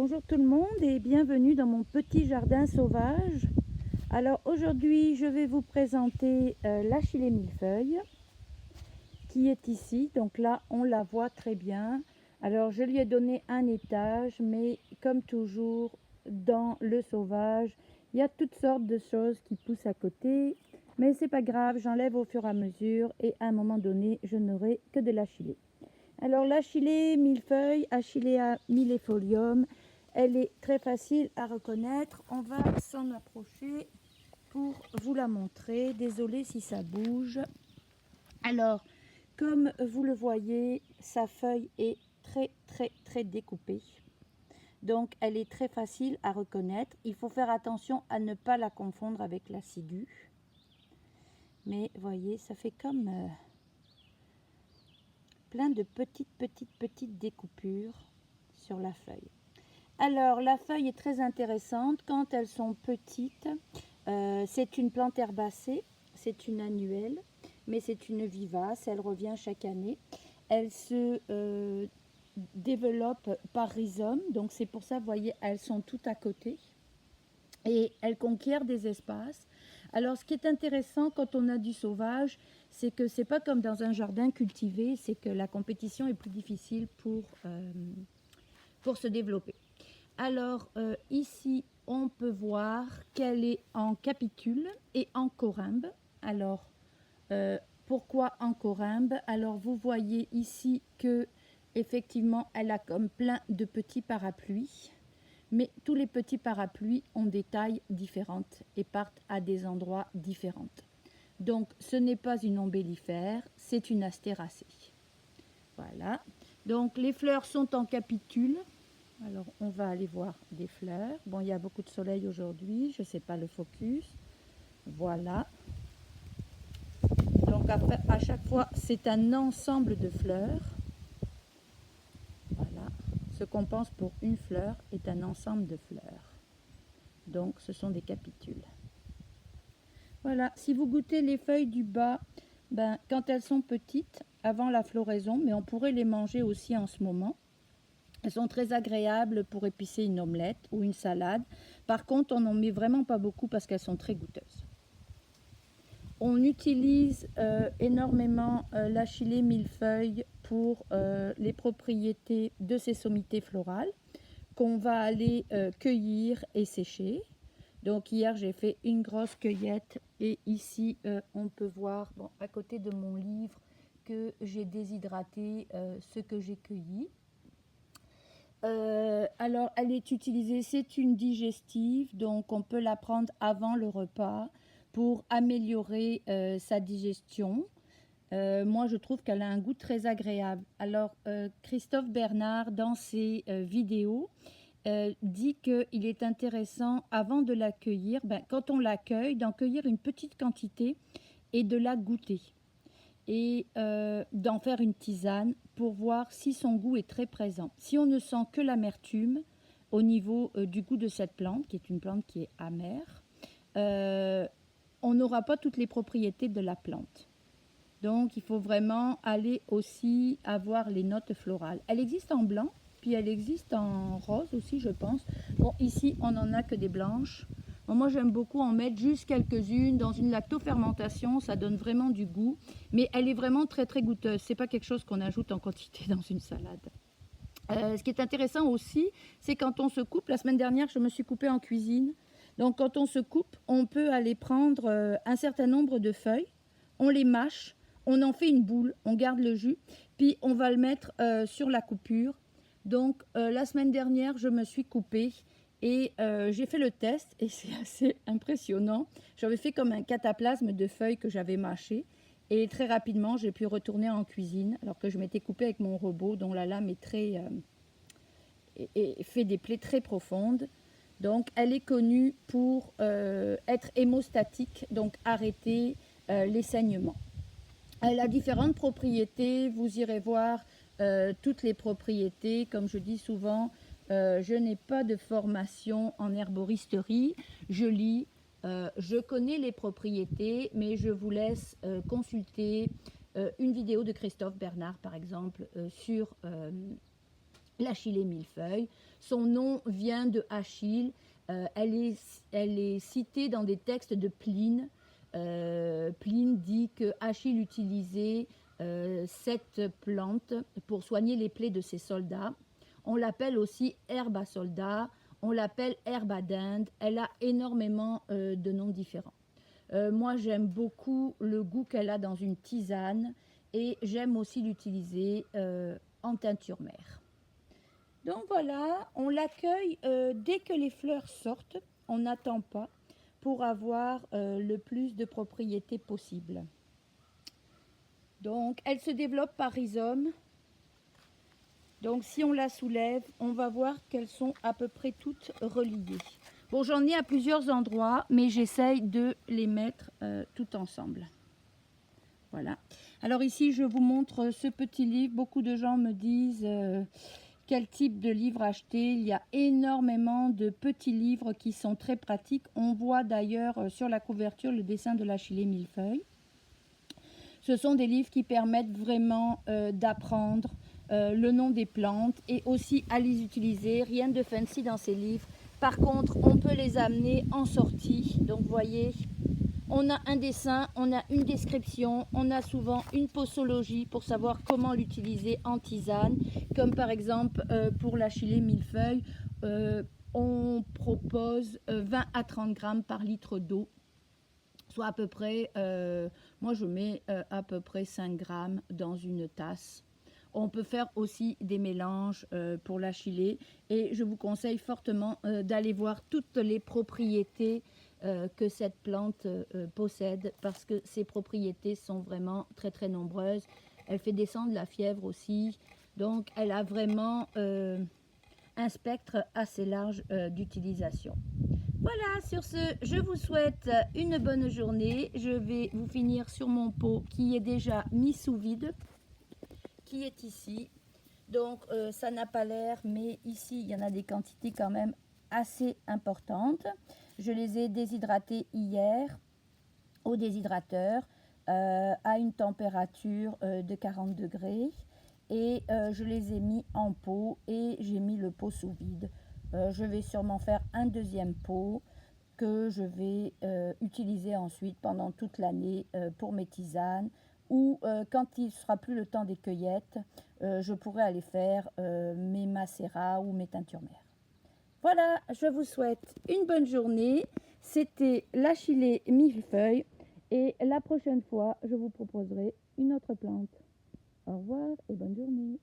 Bonjour tout le monde et bienvenue dans mon petit jardin sauvage. Alors aujourd'hui je vais vous présenter l'achillée millefeuille qui est ici. Donc là on la voit très bien. Alors je lui ai donné un étage, mais comme toujours dans le sauvage, il y a toutes sortes de choses qui poussent à côté. Mais c'est pas grave, j'enlève au fur et à mesure et à un moment donné je n'aurai que de l'achillée. Alors l'achillée millefeuille, Achillea millefolium, elle est très facile à reconnaître. On va s'en approcher pour vous la montrer. Désolée si ça bouge. Alors, comme vous le voyez, sa feuille est très découpée. Donc elle est très facile à reconnaître. Il faut faire attention à ne pas la confondre avec la ciguë. Mais voyez, ça fait comme plein de petites découpures sur la feuille. Alors la feuille est très intéressante quand elles sont petites. C'est une plante herbacée, c'est une annuelle, mais c'est une vivace, elle revient chaque année. Elle se développe par rhizome, donc c'est pour ça, vous voyez, elles sont toutes à côté et elles conquièrent des espaces. Alors ce qui est intéressant quand on a du sauvage, c'est que c'est pas comme dans un jardin cultivé, c'est que la compétition est plus difficile pour se développer. Alors ici on peut voir qu'elle est en capitule et en corymbe. Alors pourquoi en corymbe? Alors vous voyez ici que effectivement elle a comme plein de petits parapluies, mais tous les petits parapluies ont des tailles différentes et partent à des endroits différents. Donc ce n'est pas une ombellifère, c'est une astéracée. Voilà. Donc les fleurs sont en capitule. Alors on va aller voir des fleurs. Bon, il y a beaucoup de soleil aujourd'hui, je ne sais pas le focus. Voilà. Donc après, à chaque fois, c'est un ensemble de fleurs. Voilà. Ce qu'on pense pour une fleur est un ensemble de fleurs. Donc ce sont des capitules. Voilà, si vous goûtez les feuilles du bas, ben, quand elles sont petites, avant la floraison, mais on pourrait les manger aussi en ce moment. Elles sont très agréables pour épicer une omelette ou une salade. Par contre, on n'en met vraiment pas beaucoup parce qu'elles sont très goûteuses. On utilise énormément l'achillée millefeuille pour les propriétés de ses sommités florales qu'on va aller cueillir et sécher. Donc hier j'ai fait une grosse cueillette et ici on peut voir à côté de mon livre que j'ai déshydraté ce que j'ai cueilli. Alors elle est utilisée, c'est une digestive, donc on peut la prendre avant le repas pour améliorer sa digestion. Moi je trouve qu'elle a un goût très agréable. Alors Christophe Bernard dans ses vidéos dit qu'il est intéressant avant de la cueillir, quand on la cueille, d'en cueillir une petite quantité et de la goûter et d'en faire une tisane pour voir si son goût est très présent. Si on ne sent que l'amertume au niveau du goût de cette plante, qui est une plante qui est amère, on n'aura pas toutes les propriétés de la plante. Donc il faut vraiment aller aussi avoir les notes florales. Elle existe en blanc, puis elle existe en rose aussi, je pense. Bon, ici on n'en a que des blanches. Bon, moi j'aime beaucoup en mettre juste quelques-unes dans une lactofermentation, ça donne vraiment du goût, mais elle est vraiment très goûteuse. C'est pas quelque chose qu'on ajoute en quantité dans une salade. Ce qui est intéressant aussi, c'est quand on se coupe. La semaine dernière, je me suis coupée en cuisine. Donc quand on se coupe, on peut aller prendre un certain nombre de feuilles, on les mâche, on en fait une boule, on garde le jus, puis on va le mettre sur la coupure. Donc la semaine dernière, je me suis coupée et j'ai fait le test et c'est assez impressionnant. J'avais fait comme un cataplasme de feuilles que j'avais mâchées et très rapidement, j'ai pu retourner en cuisine alors que je m'étais coupée avec mon robot dont la lame est très et fait des plaies très profondes. Donc elle est connue pour être hémostatique, donc arrêter les saignements. Elle a différentes propriétés, vous irez voir toutes les propriétés. Comme je dis souvent, je n'ai pas de formation en herboristerie, je lis, je connais les propriétés, mais je vous laisse consulter une vidéo de Christophe Bernard par exemple sur l'Achillée millefeuille. Son nom vient de Achille. Elle est citée dans des textes de Pline. Pline dit que Achille utilisait cette plante pour soigner les plaies de ses soldats. On l'appelle aussi herbe à soldats, on l'appelle herbe à dinde. Elle a énormément de noms différents. Moi, j'aime beaucoup le goût qu'elle a dans une tisane et j'aime aussi l'utiliser en teinture mère. Donc voilà, on l'accueille dès que les fleurs sortent, on n'attend pas pour avoir le plus de propriétés possible. Donc elle se développe par rhizome. Donc si on la soulève, on va voir qu'elles sont à peu près toutes reliées. Bon, j'en ai à plusieurs endroits, mais j'essaye de les mettre tout ensemble. Voilà. Alors ici, je vous montre ce petit livre. Beaucoup de gens me disent quel type de livre acheter. Il y a énormément de petits livres qui sont très pratiques. On voit d'ailleurs sur la couverture le dessin de l'Achillée millefeuille. Ce sont des livres qui permettent vraiment d'apprendre le nom des plantes et aussi à les utiliser. Rien de fancy dans ces livres. Par contre, on peut les amener en sortie. Donc, vous voyez, on a un dessin, on a une description, on a souvent une posologie pour savoir comment l'utiliser en tisane. Comme par exemple, pour l'Achillée millefeuille, on propose 20 à 30 grammes par litre d'eau. Soit à peu près, moi je mets à peu près 5 grammes dans une tasse. On peut faire aussi des mélanges pour l'Achillée et je vous conseille fortement d'aller voir toutes les propriétés que cette plante possède parce que ses propriétés sont vraiment très très nombreuses. Elle fait descendre la fièvre aussi, donc elle a vraiment un spectre assez large d'utilisation. Voilà, sur ce, je vous souhaite une bonne journée. Je vais vous finir sur mon pot qui est déjà mis sous vide, qui est ici. Donc, ça n'a pas l'air, mais ici, il y en a des quantités quand même assez importantes. Je les ai déshydratés hier au déshydrateur à une température de 40 degrés. Et je les ai mis en pot et j'ai mis le pot sous vide. Je vais sûrement faire un deuxième pot que je vais utiliser ensuite pendant toute l'année pour mes tisanes ou quand il ne sera plus le temps des cueillettes, je pourrai aller faire mes macérats ou mes teintures mères. Voilà, je vous souhaite une bonne journée. C'était l'Achillée millefeuille et la prochaine fois, je vous proposerai une autre plante. Au revoir et bonne journée.